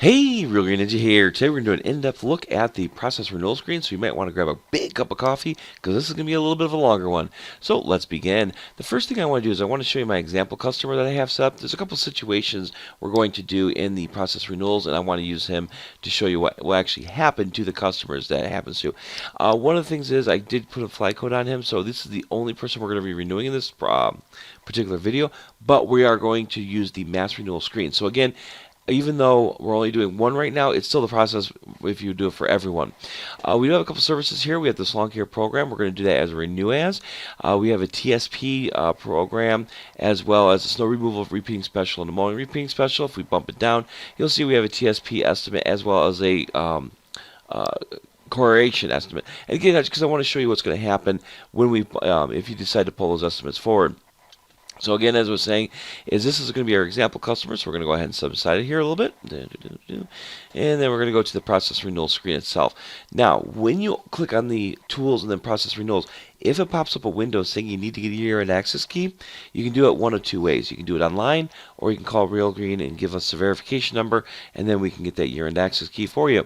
Hey, Real Green Ninja here. Today we're going to do an in-depth look at the process renewal screen, so you might want to grab a big cup of coffee because this is going to be a little bit of a longer one. So let's begin. The first thing I want to do is I want to show you my example customer that I have set up. There's a couple situations we're going to do in the process renewals, and I want to use him to show you what actually happened to the customers that it happens to. One of the things is I did put a flag code on him, so this is the only person we're going to be renewing in this particular video, but we are going to use the mass renewal screen. So again, even though we're only doing one right now, it's still the process if you do it for everyone. We do have a couple services here. We have this long care program. We're going to do that as a renew as. We have a TSP program as well as a snow removal repeating special and a mowing repeating special. If we bump it down, you'll see we have a TSP estimate as well as a correlation estimate. And again, that's because I want to show you what's going to happen when we, if you decide to pull those estimates forward. So again, as I was saying, this is going to be our example customer, so we're going to go ahead and subside it here a little bit. And then we're going to go to the process renewal screen itself. Now, when you click on the tools and then process renewals, if it pops up a window saying you need to get a year-end access key, you can do it one of two ways. You can do it online, or you can call Real Green and give us the verification number, and then we can get that year-end access key for you.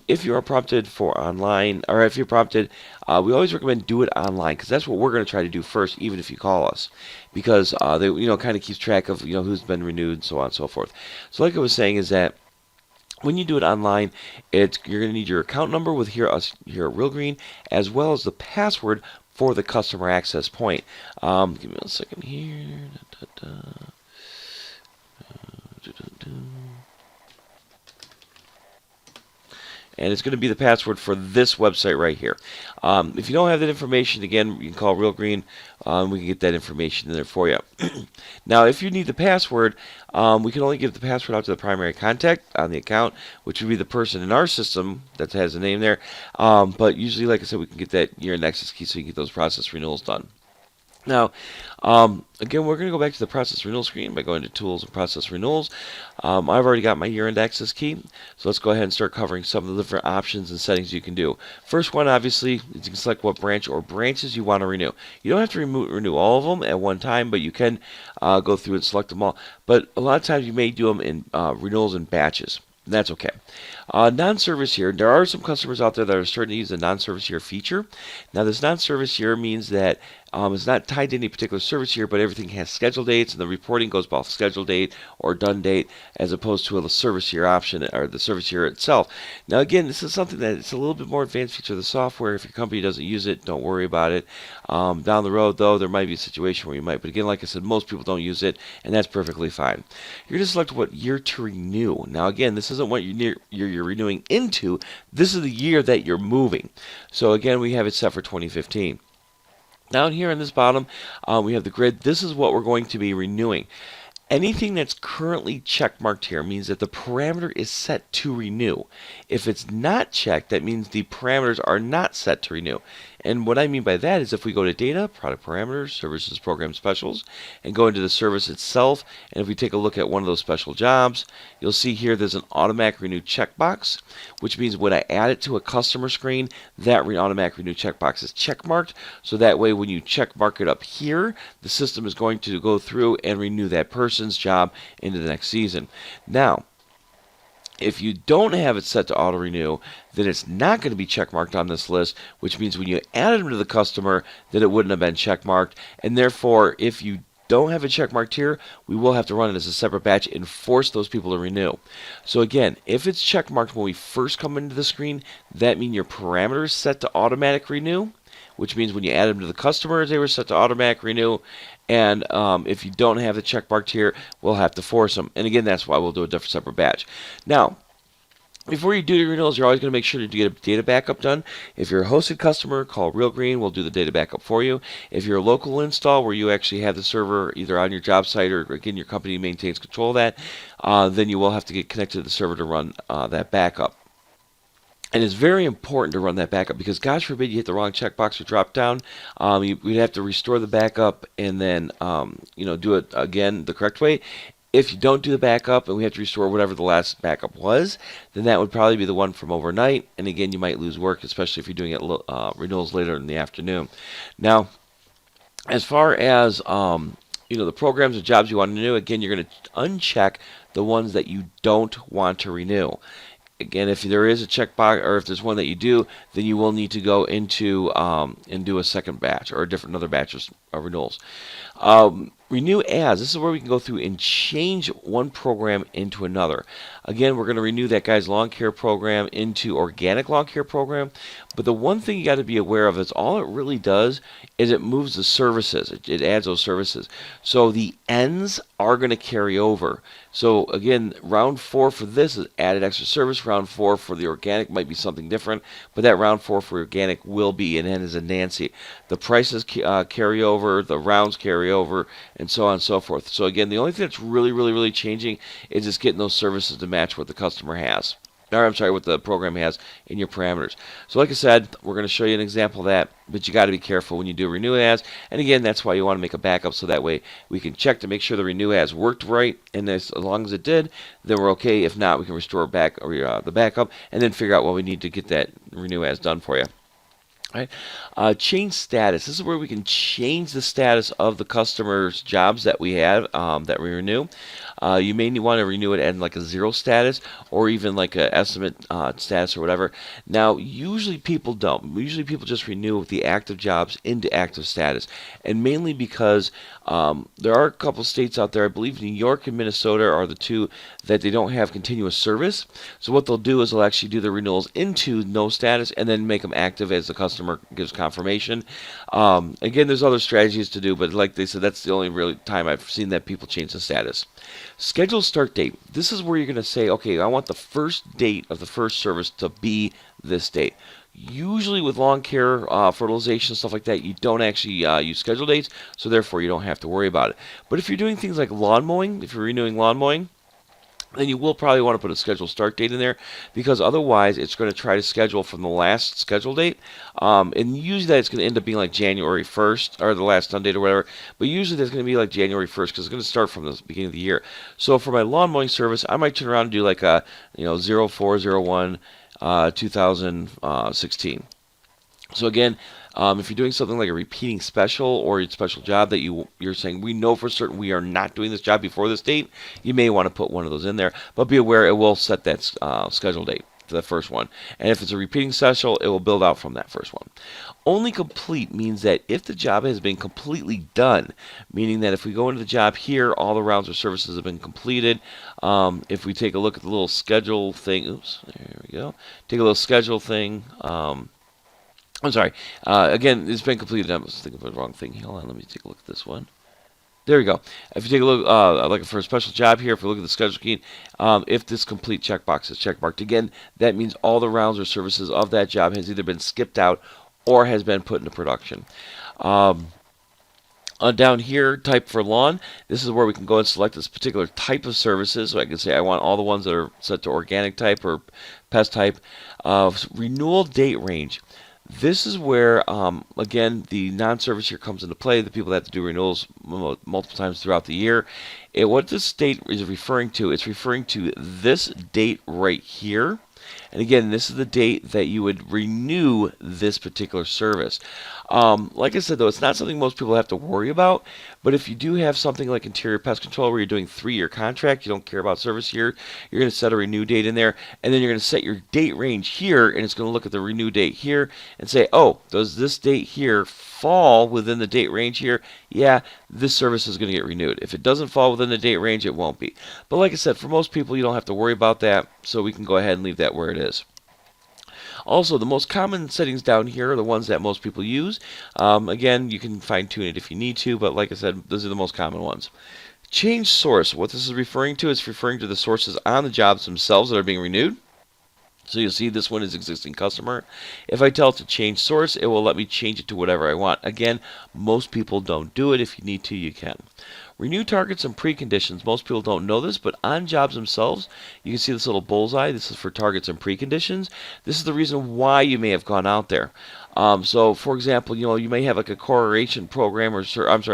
If you are prompted for online, or if you're prompted, we always recommend do it online, because that's what we're going to try to do first, even if you call us, because they kind of keeps track of who's been renewed, and so on and so forth. So like I was saying is that when you do it online, you're going to need your account number with here at Real Green, as well as the password for the customer access point. Give me 1 second here. And it's going to be the password for this website right here. If you don't have that information, again, you can call Real Green. We can get that information in there for you. Now, if you need the password, we can only give the password out to the primary contact on the account, which would be the person in our system that has the name there. But usually, like I said, we can get that year-end access key so you can get those process renewals done. Now, again, we're going to go back to the process renewal screen by going to Tools and Process Renewals. I've already got my year-end access key, so let's go ahead and start covering some of the different options and settings you can do. First one, obviously, is you can select what branch or branches you want to renew. You don't have to renew all of them at one time, but you can go through and select them all. But a lot of times you may do them in renewals in batches. That's okay. Non-service year, there are some customers out there that are starting to use the non-service year feature. Now, this non-service year means that it's not tied to any particular service year, but everything has schedule dates, and the reporting goes by schedule date or done date, as opposed to a service year option or the service year itself. Now, again, this is something that it's a little bit more advanced feature of the software. If your company doesn't use it, don't worry about it. Down the road, though, there might be a situation where you might. But again, like I said, most people don't use it, and that's perfectly fine. You're going to select what year to renew. Now, again, this isn't what you're renewing into. This is the year that you're moving. So, again, we have it set for 2015. Down here in this bottom, we have the grid. This is what we're going to be renewing. Anything that's currently check marked here means that the parameter is set to renew. If it's not checked, that means the parameters are not set to renew. And what I mean by that is if we go to Data, Product Parameters, Services, Program Specials, and go into the service itself, and if we take a look at one of those special jobs, you'll see here there's an automatic renew checkbox, which means when I add it to a customer screen, that automatic renew checkbox is checkmarked, so that way when you checkmark it up here, the system is going to go through and renew that person's job into the next season. Now, if you don't have it set to auto renew, then it's not going to be checkmarked on this list, which means when you add them to the customer, that it wouldn't have been checkmarked. And therefore, if you don't have it checkmarked here, we will have to run it as a separate batch and force those people to renew. So again, if it's checkmarked when we first come into the screen, that means your parameters set to automatic renew, which means when you add them to the customers, they were set to automatic renew. And if you don't have the check marked here, we'll have to force them. And again, that's why we'll do a different separate batch. Now, before you do your renewals, you're always going to make sure to get a data backup done. If you're a hosted customer, call Real Green. We'll do the data backup for you. If you're a local install where you actually have the server either on your job site or, again, your company maintains control of that, then you will have to get connected to the server to run that backup. And it's very important to run that backup because, gosh forbid, you hit the wrong checkbox or drop down. We'd have to restore the backup and then, do it again the correct way. If you don't do the backup and we have to restore whatever the last backup was, then that would probably be the one from overnight. And again, you might lose work, especially if you're doing it renewals later in the afternoon. Now, as far as the programs or jobs you want to renew. Again, you're going to uncheck the ones that you don't want to renew. Again, if there is a checkbox, or if there's one that you do, then you will need to go into and do a second batch or another batch of renewals. Renew as. This is where we can go through and change one program into another. Again, we're going to renew that guy's lawn care program into organic lawn care program. But the one thing you got to be aware of is all it really does is it moves the services. It adds those services. So the ends are going to carry over. So again, round 4 for this is added extra service. Round 4 for the organic might be something different, but that round 4 for organic will be an N as in Nancy. The prices carry over, the rounds carry over, and so on and so forth. So again, the only thing that's really changing is just getting those services to match what the customer has. Or I'm sorry, what the program has in your parameters. So like I said, we're going to show you an example of that, but you got to be careful when you do renew as. And again, that's why you want to make a backup, so that way we can check to make sure the renew as worked right. And as long as it did, then we're okay. If not, we can restore back or the backup and then figure out what we need to get that renew as done for you. Right. Change status. This is where we can change the status of the customer's jobs that we have that we renew. You may want to renew it at like a 0 status or even like a estimate status or whatever. Now, usually people don't. Usually people just renew the active jobs into active status, and mainly because there are a couple states out there. I believe New York and Minnesota are the two that they don't have continuous service. So what they'll do is they'll actually do the renewals into no status and then make them active as the customer gives confirmation. Again, there's other strategies to do, but like they said, that's the only real time I've seen that people change the status. Schedule start date. This is where you're going to say, okay, I want the first date of the first service to be this date. Usually with lawn care, fertilization, stuff like that, you don't actually use schedule dates, so therefore you don't have to worry about it. But if you're doing things like lawn mowing, if you're renewing lawn mowing, then you will probably want to put a scheduled start date in there, because otherwise it's going to try to schedule from the last schedule date. And usually that's going to end up being like January 1st or the last done date or whatever. But usually that's going to be like January 1st because it's going to start from the beginning of the year. So for my lawn mowing service, I might turn around and do like a 0401 2016. So again, if you're doing something like a repeating special or a special job that you're saying, we know for certain we are not doing this job before this date, you may want to put one of those in there. But be aware, it will set that schedule date for the first one. And if it's a repeating special, it will build out from that first one. Only complete means that if the job has been completely done, meaning that if we go into the job here, all the rounds or services have been completed. If we take a look at the little schedule thing, oops, there we go. Take a little schedule thing. I'm sorry. Again, it's been completed. I was thinking of the wrong thing. Hold on, let me take a look at this one. There we go. If you take a look, like for a special job here, if we look at the schedule key, if this complete checkbox is checkmarked, again, that means all the rounds or services of that job has either been skipped out or has been put into production. Down here, type for lawn, this is where we can go and select this particular type of services. So I can say I want all the ones that are set to organic type or pest type. Renewal date range. This is where, again, the non-service here comes into play, the people that have to do renewals multiple times throughout the year. What this date is referring to, it's referring to this date right here. And again, this is the date that you would renew this particular service. Like I said, though, it's not something most people have to worry about. But if you do have something like interior pest control where you're doing 3-year contract, you don't care about service here, you're going to set a renew date in there, and then you're going to set your date range here, and it's going to look at the renew date here and say, oh, does this date here fall within the date range here? Yeah, this service is going to get renewed. If it doesn't fall within the date range, it won't be. But like I said, for most people, you don't have to worry about that, so we can go ahead and leave that where it is. Also, the most common settings down here are the ones that most people use. Again, you can fine-tune it if you need to, but like I said, those are the most common ones. Change source. What this is referring to is referring to the sources on the jobs themselves that are being renewed. So you'll see this one is existing customer. If I tell it to change source, it will let me change it to whatever I want. Again, most people don't do it. If you need to, you can. Renew targets and preconditions. Most people don't know this, but on jobs themselves, you can see this little bullseye. This is for targets and preconditions. This is the reason why you may have gone out there. So, for example, you may have like a correlation program or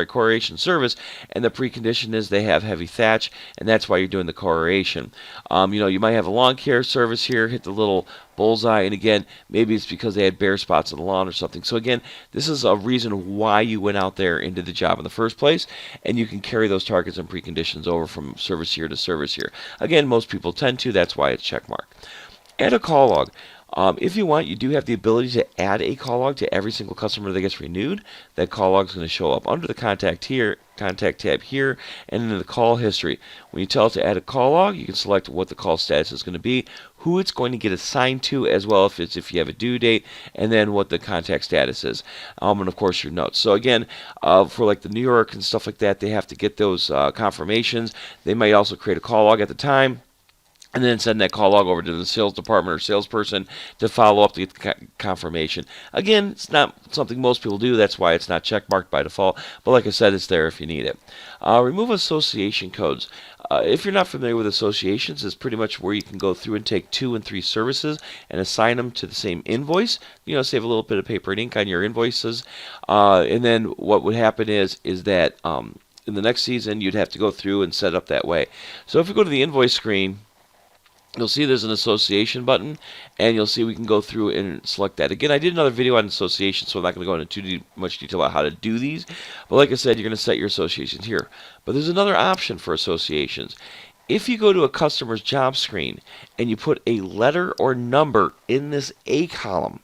correlation service, and the precondition is they have heavy thatch, and that's why you're doing the correlation. You might have a lawn care service here. Hit the little bullseye. And again, maybe it's because they had bare spots on the lawn or something. So again, this is a reason why you went out there and did the job in the first place, and you can carry those targets and preconditions over from service year to service year. Again, most people tend to. That's why it's checkmarked. Add a call log. If you want, you do have the ability to add a call log to every single customer that gets renewed. That call log is going to show up under the contact tab here, and in the call history. When you tell it to add a call log, you can select what the call status is going to be, who it's going to get assigned to, as well if you have a due date, and then what the contact status is, and of course your notes. So again, for like the New York and stuff like that, they have to get those confirmations. They might also create a call log at the time, and then send that call log over to the sales department or salesperson to follow up to get the confirmation. Again, it's not something most people do. That's why it's not checkmarked by default. But like I said, it's there if you need it. Remove association codes. If you're not familiar with associations, it's pretty much where you can go through and take 2 and 3 services and assign them to the same invoice. Save a little bit of paper and ink on your invoices. And then what would happen is that in the next season, you'd have to go through and set it up that way. So if you go to the invoice screen, you'll see there's an association button, and you'll see we can go through and select that. Again, I did another video on association, so I'm not going to go into too much detail about how to do these. But like I said, you're going to set your associations here. But there's another option for associations. If you go to a customer's job screen and you put a letter or number in this A column,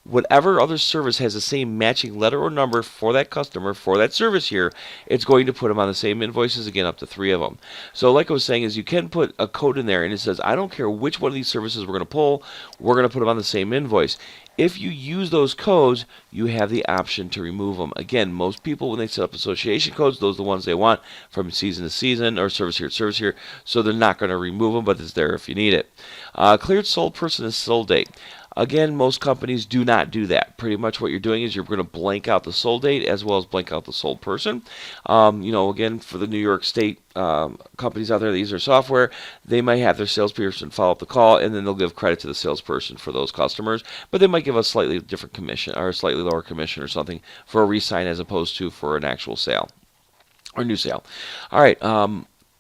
whatever other service has the same matching letter or number for that customer for that service here, it's going to put them on the same invoices, again, up to 3 of them. So like I was saying, is you can put a code in there and it says, I don't care which one of these services we're going to pull, we're going to put them on the same invoice. If you use those codes, you have the option to remove them. Again, most people, when they set up association codes, those are the ones they want from season to season or service here to service here, so they're not going to remove them, but it's there if you need it. Cleared sold person and sold date. Again, most companies do not do that. Pretty much what you're doing is you're going to blank out the sold date as well as blank out the sold person. Again, for the New York State companies out there that use their software, they might have their salesperson follow up the call, and then they'll give credit to the salesperson for those customers. But they might give a slightly different commission or a slightly lower commission or something for a re-sign as opposed to for an actual sale or new sale. All right.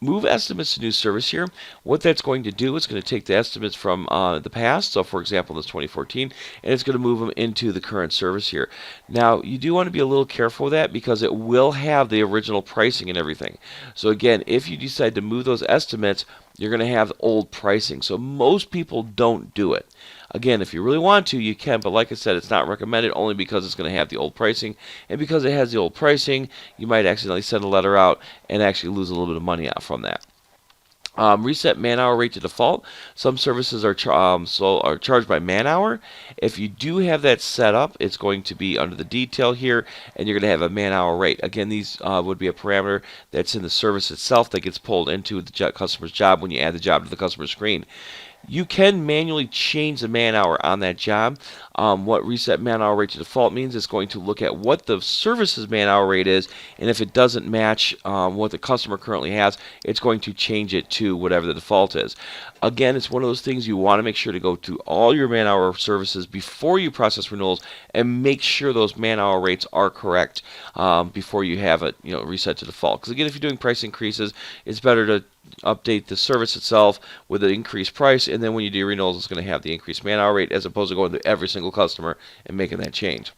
Move estimates to new service here. What that's going to do, it's going to take the estimates from the past, so for example this 2014, and it's going to move them into the current service here. Now you do want to be a little careful with that because it will have the original pricing and everything. So again, if you decide to move those estimates, you're going to have old pricing. So most people don't do it. Again, if you really want to, you can, but like I said, it's not recommended only because it's going to have the old pricing. And because it has the old pricing, you might accidentally send a letter out and actually lose a little bit of money out from that. Reset man-hour rate to default. Some services are charged by man-hour. If you do have that set up, it's going to be under the detail here, and you're going to have a man-hour rate. Again, these would be a parameter that's in the service itself that gets pulled into the customer's job when you add the job to the customer screen. You can manually change the man-hour on that job. What reset man-hour rate to default means is going to look at what the service's man-hour rate is, and if it doesn't match what the customer currently has, it's going to change it to whatever the default is. Again, it's one of those things you want to make sure to go through all your man-hour services before you process renewals and make sure those man-hour rates are correct before you have it reset to default. Because again, if you're doing price increases, it's better to update the service itself with an increased price, and then when you do renewals, it's going to have the increased man-hour rate as opposed to going to every single customer and making that change.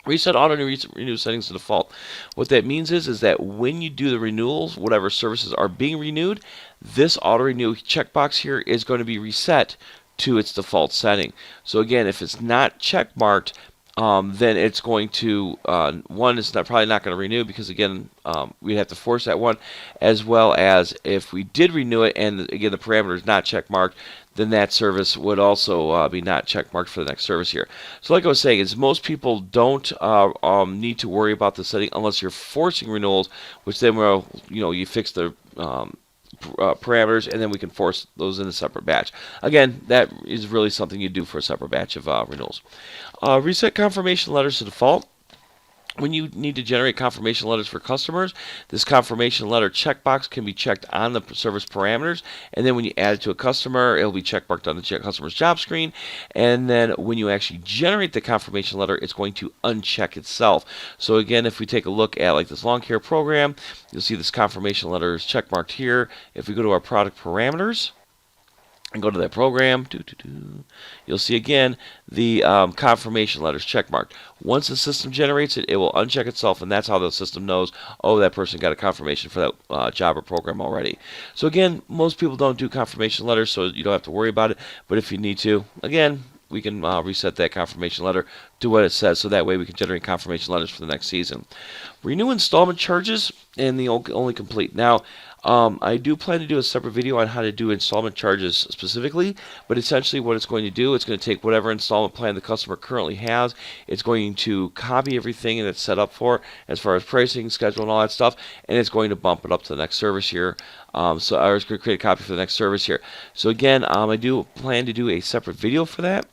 Reset auto renew settings to default. What that means is that when you do the renewals, whatever services are being renewed, this auto renew checkbox here is going to be reset to its default setting. So again, if it's not check marked, then it's going to, it's probably not going to renew because, again, we'd have to force that one, as well as if we did renew it and, again, the parameter is not check marked, then that service would also be not check marked for the next service here. So like I was saying, is most people don't need to worry about the setting unless you're forcing renewals, which then, you fix the parameters, and then we can force those in a separate batch. Again, that is really something you do for a separate batch of renewals. Reset confirmation letters to default. When you need to generate confirmation letters for customers, this confirmation letter checkbox can be checked on the service parameters, and then when you add it to a customer, it'll be checkmarked on the customer's job screen, and then when you actually generate the confirmation letter, it's going to uncheck itself. So again, if we take a look at like this lawn care program, you'll see this confirmation letter is checkmarked here. If we go to our product parameters, and go to that program, you'll see again the confirmation letters checkmarked. Once the system generates it, it will uncheck itself, and that's how the system knows, oh, that person got a confirmation for that job or program already. So again, most people don't do confirmation letters, so you don't have to worry about it. But if you need to, again, we can reset that confirmation letter to what it says, so that way we can generate confirmation letters for the next season. Renew installment charges and the only complete. Now, I do plan to do a separate video on how to do installment charges specifically, but essentially what it's going to do, it's going to take whatever installment plan the customer currently has, it's going to copy everything that it's set up for as far as pricing, schedule, and all that stuff, and it's going to bump it up to the next service year. So I was going to create a copy for the next service year. So again, I do plan to do a separate video for that.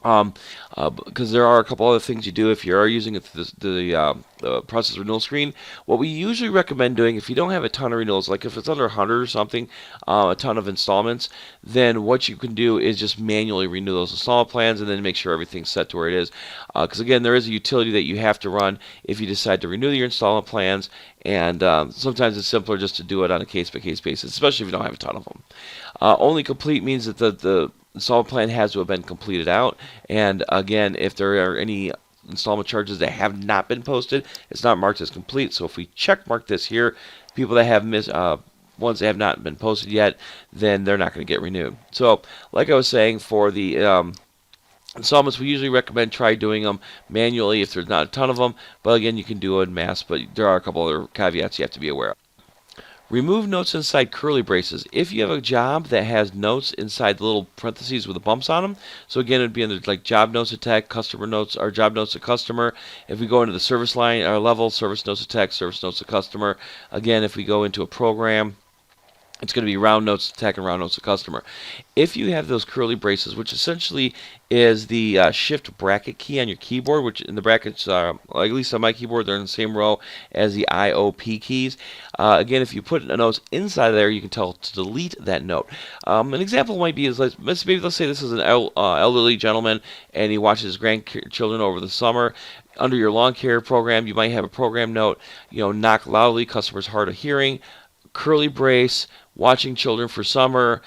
Because there are a couple other things you do if you are using the process renewal screen. What we usually recommend doing, if you don't have a ton of renewals, like if it's under 100 or something, a ton of installments, then what you can do is just manually renew those installment plans and then make sure everything's set to where it is. Because again, there is a utility that you have to run if you decide to renew your installment plans, and sometimes it's simpler just to do it on a case-by-case basis, especially if you don't have a ton of them. Only complete means that the installment plan has to have been completed out, and again, if there are any installment charges that have not been posted, it's not marked as complete. So if we check mark this here, people that have ones that have not been posted yet, then they're not going to get renewed. So like I was saying, for the installments, we usually recommend try doing them manually if there's not a ton of them, but again, you can do it in mass, but there are a couple other caveats you have to be aware of. Remove notes inside curly braces. If you have a job that has notes inside the little parentheses with the bumps on them, so again, it would be under like job notes to tech, customer notes, or job notes to customer. If we go into the service line or level, service notes to tech, service notes to customer. Again, if we go into a program, it's going to be round notes to tech and round notes to customer. If you have those curly braces, which essentially is the shift bracket key on your keyboard, which in the brackets, at least on my keyboard, they're in the same row as the IOP keys. Again, if you put a note inside there, you can tell to delete that note. An example might be, maybe let's say this is an elderly gentleman and he watches his grandchildren over the summer. Under your lawn care program, you might have a program note, knock loudly, customer's hard of hearing, curly brace, watching children for summer,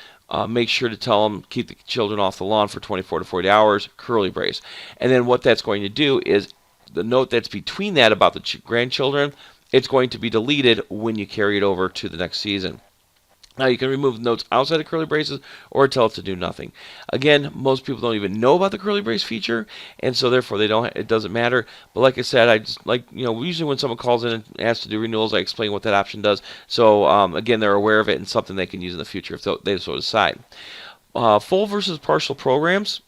make sure to tell them keep the children off the lawn for 24 to 40 hours, curly brace. And then what that's going to do is the note that's between that about the grandchildren, it's going to be deleted when you carry it over to the next season. Now you can remove notes outside of curly braces or tell it to do nothing. Again, most people don't even know about the curly brace feature, and so therefore it doesn't matter. But like I said, I just usually when someone calls in and asks to do renewals, I explain what that option does. So again, they're aware of it and something they can use in the future if they so decide. Full versus partial programs.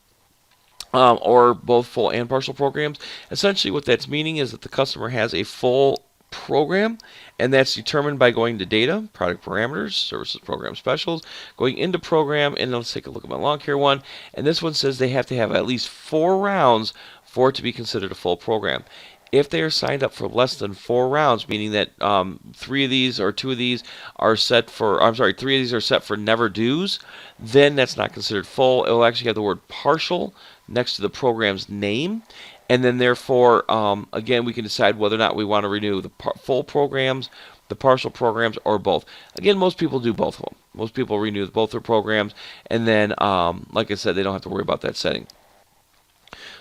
Or both full and partial programs. Essentially what that's meaning is that the customer has a full program, and that's determined by going to data, product parameters, services program specials, going into program, and let's take a look at my lawn care one, and this one says they have to have at least 4 rounds for it to be considered a full program. If they are signed up for less than 4 rounds, meaning that 3 of these or 2 of these are set for, 3 of these are set for never do's, then that's not considered full. It will actually have the word partial next to the program's name. And then therefore, again, we can decide whether or not we want to renew the full programs, the partial programs, or both. Again, most people do both of them. Most people renew both their programs, and then, like I said, they don't have to worry about that setting.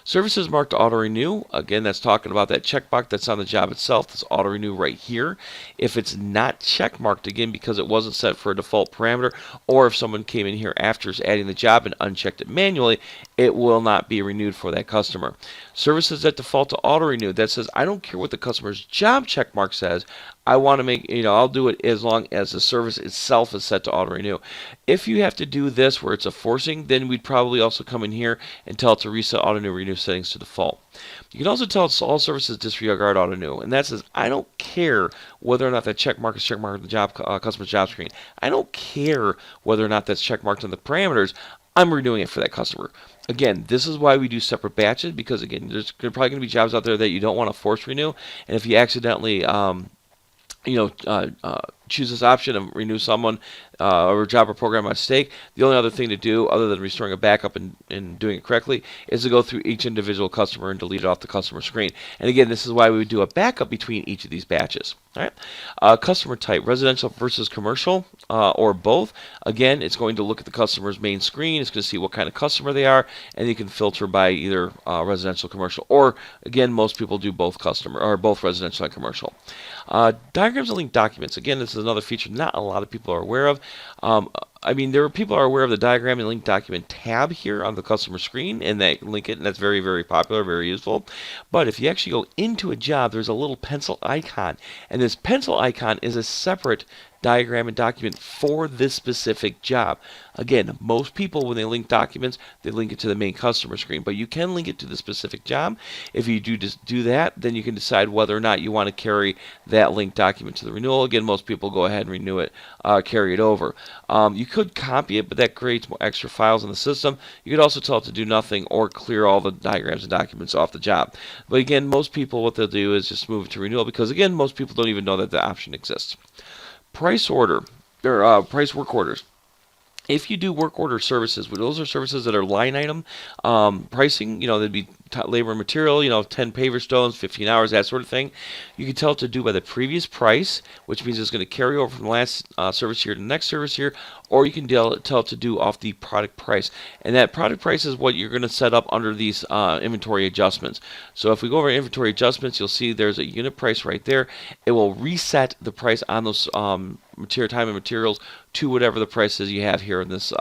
Services marked auto renew. Again, that's talking about that checkbox that's on the job itself. That's auto renew right here. If it's not check marked, again, because it wasn't set for a default parameter, or if someone came in here after adding the job and unchecked it manually, it will not be renewed for that customer. Services that default to auto renew, that says I don't care what the customer's job check mark says. I want to make, I'll do it as long as the service itself is set to auto renew. If you have to do this where it's a forcing, then we'd probably also come in here and tell it to reset auto renew settings to default. You can also tell all services disregard auto renew, and that says I don't care whether or not that check mark is check marked on the job customer's job screen. I don't care whether or not that's check marked on the parameters. I'm renewing it for that customer. Again, this is why we do separate batches, because again, there's probably going to be jobs out there that you don't want to force renew, and if you accidentally choose this option of renew someone or a job or program by mistake, the only other thing to do other than restoring a backup and doing it correctly is to go through each individual customer and delete it off the customer screen. And again, this is why we would do a backup between each of these batches. All right. Customer type, residential versus commercial, or both. Again, it's going to look at the customer's main screen. It's going to see what kind of customer they are, and you can filter by either residential, commercial, or again, most people do both customer or both residential and commercial. Diagrams and linked documents. Again, this is another feature not a lot of people are aware of. I mean, there are people are aware of the diagram and link document tab here on the customer screen, and they link it, and that's very, very popular, very useful. But if you actually go into a job, there's a little pencil icon, and this pencil icon is a separate diagram and document for this specific job. Again, most people, when they link documents, they link it to the main customer screen, but you can link it to the specific job. If you do that, then you can decide whether or not you want to carry that linked document to the renewal. Again, most people go ahead and renew it, carry it over. You could copy it, but that creates more extra files in the system. You could also tell it to do nothing or clear all the diagrams and documents off the job. But again, most people, what they'll do is just move it to renewal because, again, most people don't even know that the option exists. Price order, or price work orders. If you do work order services, those are services that are line item pricing, they'd be labor and material, 10 paver stones, 15 hours, that sort of thing. You can tell it to do by the previous price, which means it's going to carry over from the last service year to the next service year, or you can tell it to do off the product price. And that product price is what you're going to set up under these inventory adjustments. So if we go over inventory adjustments, you'll see there's a unit price right there. It will reset the price on those time and materials to whatever the price is you have here in this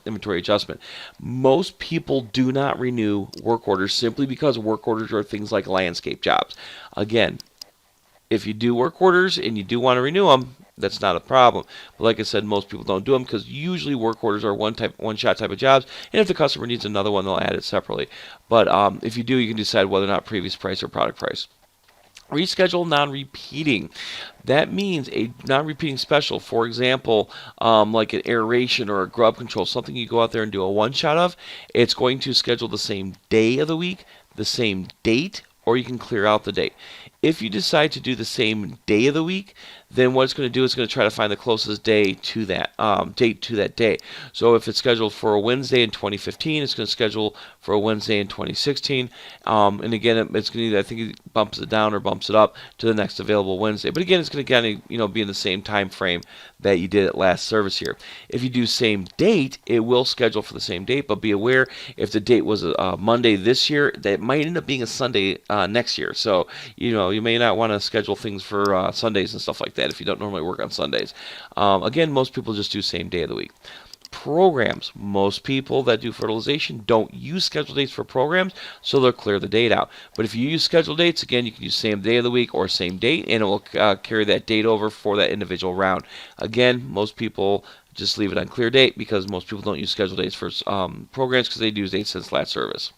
inventory adjustment. Most people do not renew work orders simply because work orders are things like landscape jobs. Again, if you do work orders and you do want to renew them, that's not a problem. But like I said, most people don't do them because usually work orders are one-shot type of jobs, and if the customer needs another one, they'll add it separately. But if you do, you can decide whether or not previous price or product price. Reschedule non-repeating. That means a non-repeating special, for example, like an aeration or a grub control, something you go out there and do a one-shot of, it's going to schedule the same day of the week, the same date, or you can clear out the date. If you decide to do the same day of the week, then what it's going to do is going to try to find the closest day to that date to that day. So if it's scheduled for a Wednesday in 2015, it's going to schedule for a Wednesday in 2016. And again, it's going to, I think it bumps it down or bumps it up to the next available Wednesday. But again, it's going to kind of be in the same time frame that you did at last service here. If you do same date, it will schedule for the same date, but be aware if the date was a Monday this year, that might end up being a Sunday next year. So you may not want to schedule things for Sundays and stuff like that if you don't normally work on Sundays. Again, most people just do same day of the week. Programs. Most people that do fertilization don't use schedule dates for programs, so they'll clear the date out. But if you use schedule dates, again, you can use same day of the week or same date, and it will carry that date over for that individual round. Again, most people just leave it on clear date because most people don't use schedule dates for programs because they use dates since last service.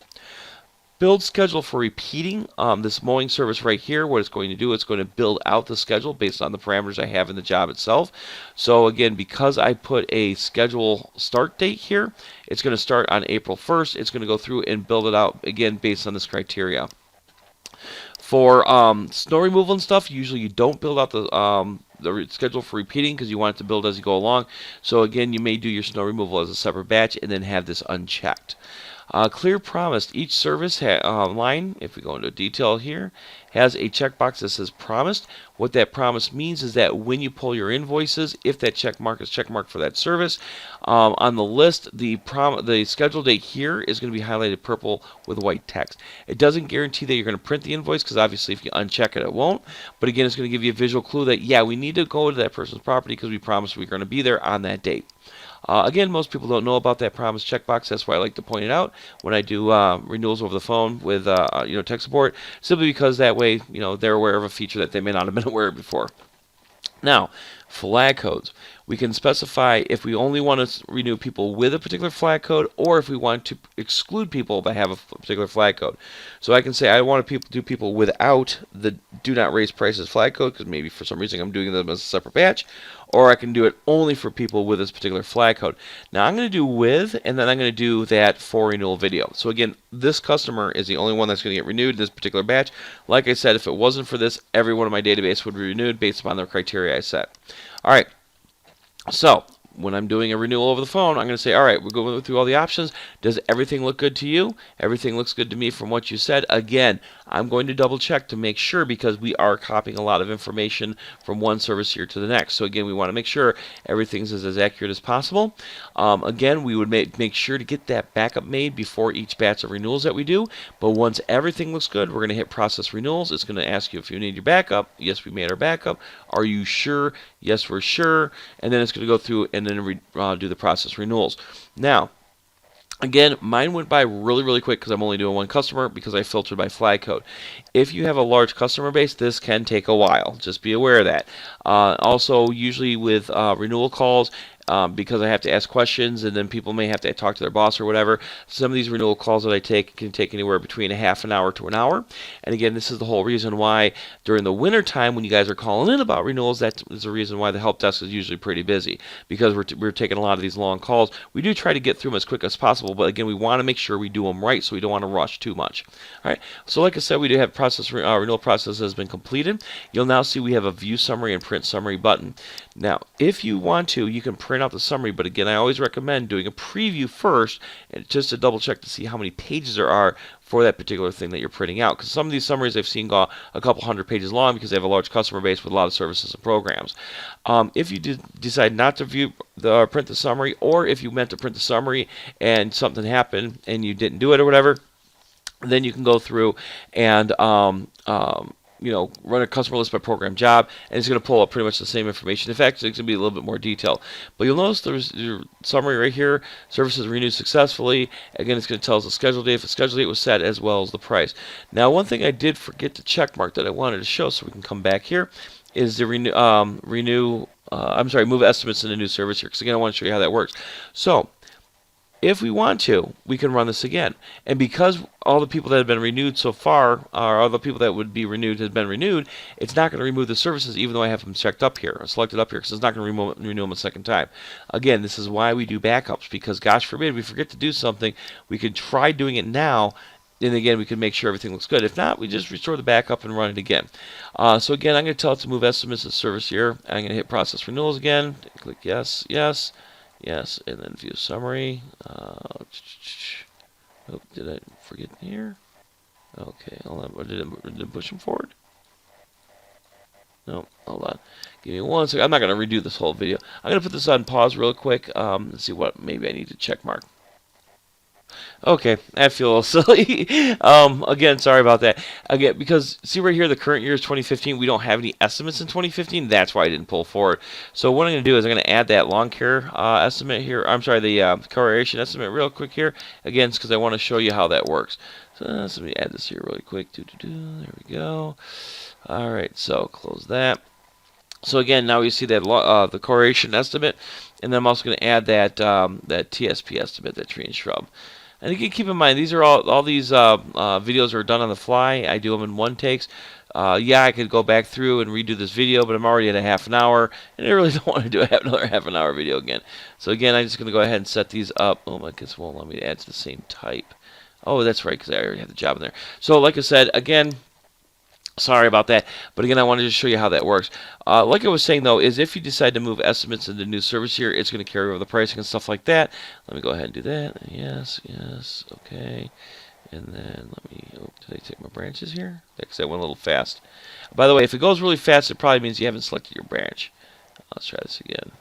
Build schedule for repeating. This mowing service right here, what it's going to do, it's going to build out the schedule based on the parameters I have in the job itself. So again, because I put a schedule start date here, it's going to start on April 1st. It's going to go through and build it out again based on this criteria. For snow removal and stuff, usually you don't build out the schedule for repeating because you want it to build as you go along. So again, you may do your snow removal as a separate batch and then have this unchecked. Clear promised. Each service line, if we go into detail here, has a checkbox that says promised. What that promise means is that when you pull your invoices, if that check mark is checkmarked for that service, on the list, the schedule date here is going to be highlighted purple with white text. It doesn't guarantee that you're going to print the invoice because obviously if you uncheck it, it won't. But again, it's going to give you a visual clue that, yeah, we need to go to that person's property because we promised we're going to be there on that date. Again, most people don't know about that promise checkbox. That's why I like to point it out when I do renewals over the phone with tech support, simply because that way they're aware of a feature that they may not have been aware of before. Now, flag codes. We can specify if we only want to renew people with a particular flag code or if we want to exclude people that have a particular flag code. So I can say I want to do people without the do not raise prices flag code because maybe for some reason I'm doing them as a separate batch, or I can do it only for people with this particular flag code. Now I'm going to do with, and then I'm going to do that for renewal video. So again, this customer is the only one that's going to get renewed in this particular batch. Like I said, if it wasn't for this, everyone in my database would be renewed based upon the criteria I set. All right. So when I'm doing a renewal over the phone, I'm going to say, all right, we're going through all the options. Does everything look good to you? Everything looks good to me from what you said. Again, I'm going to double check to make sure because we are copying a lot of information from one service here to the next. So again, we want to make sure everything's as accurate as possible. Again, we would make sure to get that backup made before each batch of renewals that we do. But once everything looks good, we're going to hit process renewals. It's going to ask you if you need your backup. Yes, we made our backup. Are you sure? Yes, we're sure. And then it's going to go through and then do the process renewals. Now, again, mine went by really, really quick because I'm only doing one customer because I filtered by flag code. If you have a large customer base, this can take a while. Just be aware of that. Also, usually with renewal calls, because I have to ask questions and then people may have to talk to their boss or whatever. Some of these renewal calls that I take can take anywhere between a half an hour to an hour. And again, this is the whole reason why during the winter time when you guys are calling in about renewals, that is the reason why the help desk is usually pretty busy because we're taking a lot of these long calls. We do try to get through them as quick as possible, but again, we want to make sure we do them right, so we don't want to rush too much. All right. So like I said, we do have renewal process has been completed. You'll now see we have a view summary and print summary button. Now, if you want to, you can print out the summary, but again, I always recommend doing a preview first just to double check to see how many pages there are for that particular thing that you're printing out. Because some of these summaries I've seen go a couple hundred pages long because they have a large customer base with a lot of services and programs. If you decide not to print the summary, or if you meant to print the summary and something happened and you didn't do it or whatever, then you can go through and run a customer list by program job, and it's going to pull up pretty much the same information. In fact, it's going to be a little bit more detailed. But you'll notice there's your summary right here. Services renewed successfully. Again, it's going to tell us the schedule date, if the schedule date was set, as well as the price. Now, one thing I did forget to check mark that I wanted to show, so we can come back here, is the move estimates in the new service here, because again, I want to show you how that works. So, if we want to, we can run this again. And because all the people that have been renewed so far, or all the people that would be renewed has been renewed, it's not going to remove the services even though I have them checked up here, or selected up here, because it's not going to renew them a second time. Again, this is why we do backups, because gosh forbid we forget to do something, we can try doing it now, and again, we can make sure everything looks good. If not, we just restore the backup and run it again. So again, I'm going to tell it to move estimates to service here. I'm going to hit process renewals again, click yes, yes. Yes, and then view summary. Oh, did I forget here? Okay, hold on. Did it push them forward? No, hold on. Give me 1 second. I'm not going to redo this whole video. I'm going to put this on pause real quick. Let's see what maybe I need to check mark. Okay, I feel a little silly. Again, sorry about that. Again, because see right here, the current year is 2015. We don't have any estimates in 2015. That's why I didn't pull forward. So what I'm going to do is I'm going to add that lawn care estimate here. I'm sorry, the coloration estimate real quick here. Again, because I want to show you how that works. So let me add this here really quick. There we go. All right, so close that. So again, now you see that the coloration estimate, and then I'm also going to add that TSP estimate, that tree and shrub. And again, keep in mind, these are all these videos are done on the fly. I do them in one takes. Yeah, I could go back through and redo this video, but I'm already at a half an hour, and I really don't want to do another half an hour video again. So again, I'm just going to go ahead and set these up. Oh my goodness, won't let me add to the same type. Oh, that's right, because I already have the job in there. So like I said, again, sorry about that, but again, I wanted to show you how that works. Like I was saying, though, is if you decide to move estimates into new service here, it's going to carry over the pricing and stuff like that. Let me go ahead and do that. Yes, yes, okay. And then did I take my branches here? Because that went a little fast. By the way, if it goes really fast, it probably means you haven't selected your branch. Let's try this again.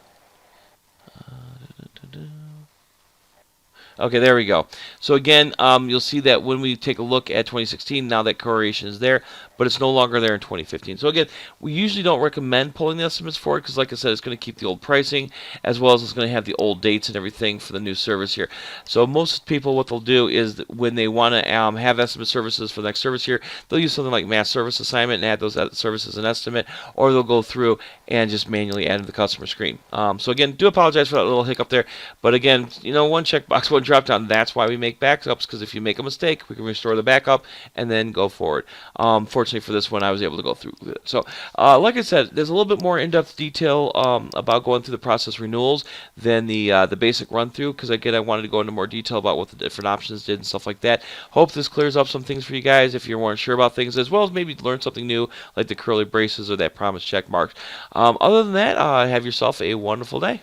Okay, there we go. So again, you'll see that when we take a look at 2016, now that coloration is there, but it's no longer there in 2015. So again, we usually don't recommend pulling the estimates forward because, like I said, it's going to keep the old pricing as well as it's going to have the old dates and everything for the new service here. So most people, what they'll do is that when they want to have estimate services for the next service here, they'll use something like mass service assignment and add those services and estimate, or they'll go through and just manually add to the customer screen. So again, do apologize for that little hiccup there, but again, one checkbox, one drop down. That's why we make backups, because if you make a mistake, we can restore the backup and then go forward. Fortunately for this one, I was able to go through with it. So, like I said, there's a little bit more in-depth detail about going through the process renewals than the basic run-through, because again, I wanted to go into more detail about what the different options did and stuff like that. Hope this clears up some things for you guys if you weren't sure about things, as well as maybe learn something new like the curly braces or that promise check mark. Other than that, have yourself a wonderful day.